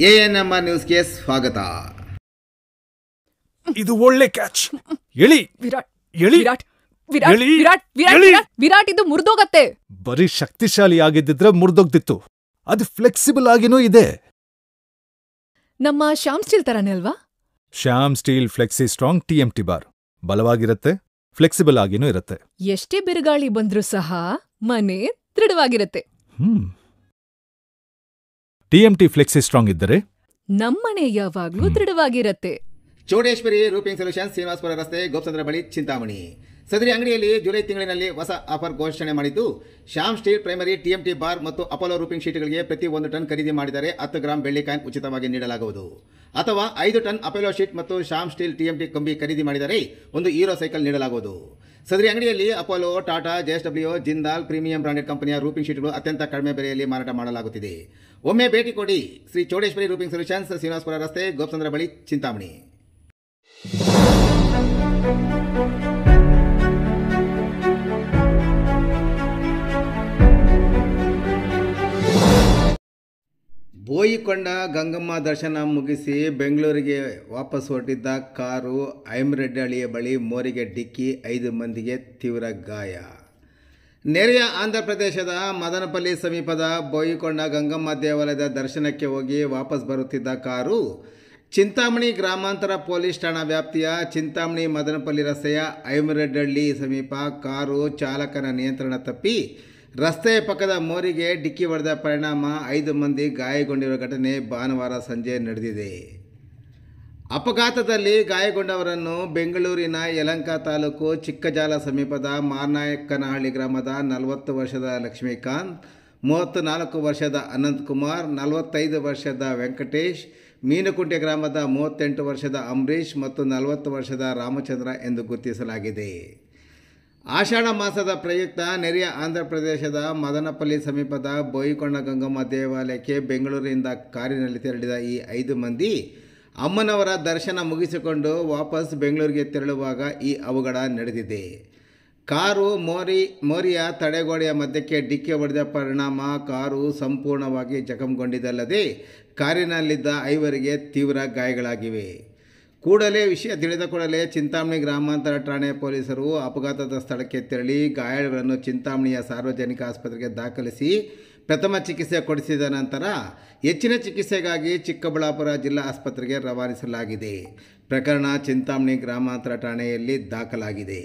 ANMR ನ್ಯೂಸ್ಗೆ ಸ್ವಾಗತ. ಇದು ಒಳ್ಳೆ ಕ್ಯಾಚ್. ಎಳಿ ವಿರಾಟ್ ಎಳಿ ವಿರಾಟ್ ವಿರಾಟ್ ಎಳಿ, ವಿರಾಟ್ ವಿರಾಟ್ ಎಳಿ. ವಿರಾಟ್ ವಿರಾಟ್ ಇದು ಮುರಿದೋಗತ್ತೆ. ಬರೀ ಶಕ್ತಿಶಾಲಿ ಆಗಿದ್ದಿದ್ರೆ ಮುರಿದೋಗ್ತಿತ್ತು. ಅದು ಫ್ಲೆಕ್ಸಿಬಲ್ ಆಗಿನೂ ಇದೆ. ನಮ್ಮ ಶ್ಯಾಮ್ ಸ್ಟೀಲ್ ತರಾನೇ ಅಲ್ವಾ? Shyam steel flexi strong TMT bar ಬಲವಾಗಿರುತ್ತೆ, ಫ್ಲೆಕ್ಸಿಬಲ್ ಆಗಿನೂ ಇರುತ್ತೆ. ಎಷ್ಟೇ ಬಿರುಗಾಳಿ ಬಂದ್ರೂ ಸಹ ಮನೆ ದೃಢವಾಗಿರುತ್ತೆ. TMT ಫ್ಲೆಕ್ಸಿ ಸ್ಟ್ರಾಂಗ್ ಇದ್ದರೆ ನಮ್ಮನೆ ಯಾವಾಗ್ಲೂ ದೃಢವಾಗಿರತ್ತೆ. ಚೌಡೇಶ್ವರಿ ರೂಪಿಂಗ್ ಸೊಲ್ಯೂಷನ್ಸ್, ಶ್ರೀನಿವಾಸಪುರ ರಸ್ತೆ, ಗೋಪ್ಸಂದ್ರ ಬಳಿ, ಚಿಂತಾಮಣಿ. ಸದರಿ ಅಂಗಡಿಯಲ್ಲಿ ಜುಲೈ ತಿಂಗಳಿನಲ್ಲಿ ಹೊಸ ಆಫರ್ ಘೋಷಣೆ ಮಾಡಿದ್ದು, Shyam steel primary TMT bar ಮತ್ತು ಅಪೋಲೋ ರೂಪಿಂಗ್ ಶೀಟ್ಗಳಿಗೆ ಪ್ರತಿ 1 ಟನ್ ಖರೀದಿ ಮಾಡಿದರೆ 10 ಗ್ರಾಂ ಬೆಳ್ಳಿ ಕಾಯಿನ್ ಉಚಿತವಾಗಿ ನೀಡಲಾಗುವುದು. ಅಥವಾ 5 ಟನ್ ಅಪೋಲೋ ಶೀಟ್ ಮತ್ತು ಶ್ಯಾಮ್ ಸ್ಟೀಲ್ TMT ಕಂಬಿ ಖರೀದಿ ಮಾಡಿದರೆ 1 ಹೀರೋ ಸೈಕಲ್ ನೀಡಲಾಗುವುದು. ಸದರಿ ಅಂಗಡಿಯಲ್ಲಿ Apollo, Tata, JSW, Jindal premium branded ಕಂಪನಿಯ ರೂಪಿಂಗ್ ಶೀಟ್ಗಳು ಅತ್ಯಂತ ಕಡಿಮೆ ಬೆಲೆಯಲ್ಲಿ ಮಾರಾಟ ಮಾಡಲಾಗುತ್ತಿದೆ. ಒಮ್ಮೆ ಭೇಟಿ ಕೊಡಿ. ಶ್ರೀ ಚೌಡೇಶ್ವರಿ ರೂಪಿಂಗ್ ಸೊಲ್ಯೂಷನ್ಸ್, ಶ್ರೀನಿವಾಸಪುರ ರಸ್ತೆ, ಗೋಪ್ಸಂದ್ರ ಬಳಿ, ಚಿಂತಾಮಣಿ. ಬೋಯಿಕೊಂಡ ಗಂಗಮ್ಮ ದರ್ಶನ ಮುಗಿಸಿ ಬೆಂಗಳೂರಿಗೆ ವಾಪಸ್ ಹೊರಟಿದ್ದ ಕಾರು ಐಮರೆಡ್ಡಿಹಳ್ಳಿಯ ಬಳಿ ಮೋರಿಗೆ ಡಿಕ್ಕಿ, 5 ಮಂದಿಗೆ ತೀವ್ರ ಗಾಯ. ನೆರೆಯ ಆಂಧ್ರ ಪ್ರದೇಶದ ಮದನಪಲ್ಲಿ ಸಮೀಪದ ಬೋಯಿಕೊಂಡ ಗಂಗಮ್ಮ ದೇವಾಲಯದ ದರ್ಶನಕ್ಕೆ ಹೋಗಿ ವಾಪಸ್ ಬರುತ್ತಿದ್ದ ಕಾರು ಚಿಂತಾಮಣಿ ಗ್ರಾಮಾಂತರ ಪೊಲೀಸ್ ಠಾಣಾ ವ್ಯಾಪ್ತಿಯ ಚಿಂತಾಮಣಿ ಮದನಪಲ್ಲಿ ರಸ್ತೆಯ ಐಮರೆಡ್ಡಿಹಳ್ಳಿ ಸಮೀಪ ಕಾರು ಚಾಲಕನ ನಿಯಂತ್ರಣ ತಪ್ಪಿ ರಸ್ತೆಯ ಪಕ್ಕದ ಮೋರಿಗೆ ಡಿಕ್ಕಿ ಹೊಡೆದ ಪರಿಣಾಮ 5 ಮಂದಿ ಗಾಯಗೊಂಡಿರುವ ಘಟನೆ ಭಾನುವಾರ ಸಂಜೆ ನಡೆದಿದೆ. ಅಪಘಾತದಲ್ಲಿ ಗಾಯಗೊಂಡವರನ್ನು ಬೆಂಗಳೂರಿನ ಯಲಹಂಕ ತಾಲೂಕು ಚಿಕ್ಕಜಾಲ ಸಮೀಪದ ಮಾರನಾಯಕನಹಳ್ಳಿ ಗ್ರಾಮದ 40 ವರ್ಷದ ಲಕ್ಷ್ಮೀಕಾಂತ್, 34 ವರ್ಷದ ಅನಂತಕುಮಾರ್, 45 ವರ್ಷದ ವೆಂಕಟೇಶ್, ಮೀನುಕುಂಟೆ ಗ್ರಾಮದ 38 ವರ್ಷದ ಅಂಬರೀಶ್ ಮತ್ತು 40 ವರ್ಷದ ರಾಮಚಂದ್ರ ಎಂದು ಗುರುತಿಸಲಾಗಿದೆ. ಆಷಾಢ ಮಾಸದ ಪ್ರಯುಕ್ತ ನೆರೆಯ ಆಂಧ್ರ ಪ್ರದೇಶದ ಮದನಪಲ್ಲಿ ಸಮೀಪದ ಬೋಯಿಕೊಂಡ ಗಂಗಮ್ಮ ದೇವಾಲಯಕ್ಕೆ ಬೆಂಗಳೂರಿನಿಂದ ಕಾರಿನಲ್ಲಿ ತೆರಳಿದ ಈ 5 ಮಂದಿ ಅಮ್ಮನವರ ದರ್ಶನ ಮುಗಿಸಿಕೊಂಡು ವಾಪಸ್ ಬೆಂಗಳೂರಿಗೆ ತೆರಳುವಾಗ ಈ ಅವಘಡ ನಡೆದಿದೆ. ಕಾರು ಮೋರಿಯ ತಡೆಗೋಡೆಯ ಮಧ್ಯಕ್ಕೆ ಡಿಕ್ಕಿ ಹೊಡೆದ ಪರಿಣಾಮ ಕಾರು ಸಂಪೂರ್ಣವಾಗಿ ಜಖಂಗೊಂಡಿದ್ದಲ್ಲದೆ ಕಾರಿನಲ್ಲಿದ್ದ 5 ತೀವ್ರ ಗಾಯಗಳಾಗಿವೆ. ಕೂಡಲೇ ವಿಷಯ ತಿಳಿದ ಕೂಡಲೇ ಚಿಂತಾಮಣಿ ಗ್ರಾಮಾಂತರ ಠಾಣೆ ಪೊಲೀಸರು ಅಪಘಾತದ ಸ್ಥಳಕ್ಕೆ ತೆರಳಿ ಗಾಯಾಳುಗಳನ್ನು ಚಿಂತಾಮಣಿಯ ಸಾರ್ವಜನಿಕ ಆಸ್ಪತ್ರೆಗೆ ದಾಖಲಿಸಿ ಪ್ರಥಮ ಚಿಕಿತ್ಸೆ ಕೊಡಿಸಿದ ನಂತರ ಹೆಚ್ಚಿನ ಚಿಕಿತ್ಸೆಗಾಗಿ ಚಿಕ್ಕಬಳ್ಳಾಪುರ ಜಿಲ್ಲಾ ಆಸ್ಪತ್ರೆಗೆ ರವಾನಿಸಲಾಗಿದೆ. ಪ್ರಕರಣ ಚಿಂತಾಮಣಿ ಗ್ರಾಮಾಂತರ ಠಾಣೆಯಲ್ಲಿ ದಾಖಲಾಗಿದೆ.